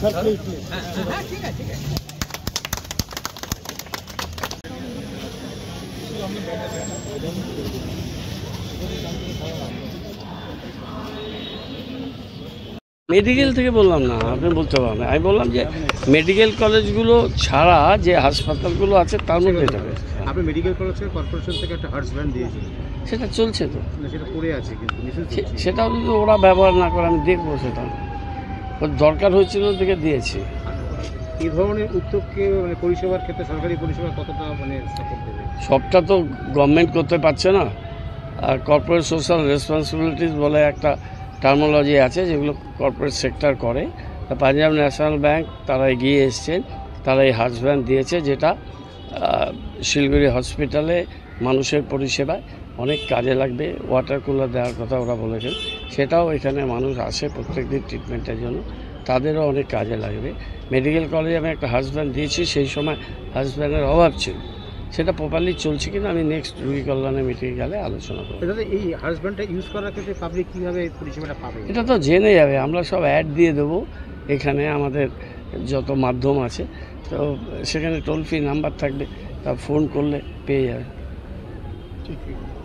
Medical থেকে বললাম না, আপনি বলতে পারবেন। আমি বললাম যে মেডিকেল কলেজগুলো ছাড়া যে হাসপাতালগুলো আছে তার মধ্যে এটা হয়েছে। আপনি মেডিকেল কলেজ কর্পোরেশন থেকে একটা হার্স ব্যান্ড দিয়েছেন, সেটা চলছে তো, সেটা পড়ে আছে কিন্তু সেটাও যদি ওরা ব্যবহার না করে আমি দেখবো, সেটা দরকার হয়েছিল দেখে দিয়েছি। এই ধরনের উদ্যোগকে মানে পরিষেবার ক্ষেত্রে সরকারি পরিষেবা কতটা মানে সাপোর্ট দেবে? সবটা তো গভর্নমেন্ট করতে পারছে না, আর কর্পোরেট সোশ্যাল রেসপন্সিবিলিটিস বলে একটা টার্মোলজি আছে যেগুলো কর্পোরেট সেক্টর করে। তা পাঞ্জাব ন্যাশনাল ব্যাংক তারা এগিয়ে এসছেন, তারা এই হার্স ব্যান্ড দিয়েছে, যেটা শিলিগুড়ি হসপিটালে মানুষের পরিষেবায় অনেক কাজে লাগবে। ওয়াটার কুলার দেওয়ার কথা ওরা বলেছেন, সেটাও এখানে মানুষ আসে প্রত্যেক দিন ট্রিটমেন্টের জন্য, তাদেরও অনেক কাজে লাগবে। মেডিকেল কলেজে আমি একটা হার্স ব্যান্ড দিয়েছি, সেই সময় হার্স ব্যান্ডের অভাব ছিল, সেটা প্রপারলি চলছে কিনা আমি নেক্সট রোগী কল্যাণে মিটিংয়ে গেলে আলোচনা করব। এই হার্স ব্যান্ডটা ইউজ করার ক্ষেত্রে পাবলিক কীভাবে পরিষেবাটা পাবে? এটা তো জেনে যাবে, আমরা সব অ্যাড দিয়ে দেবো এখানে, আমাদের যত মাধ্যম আছে তো সেখানে টোল ফ্রি নাম্বার থাকবে, তা ফোন করলে পেয়ে যাবে। ঠিক আছে।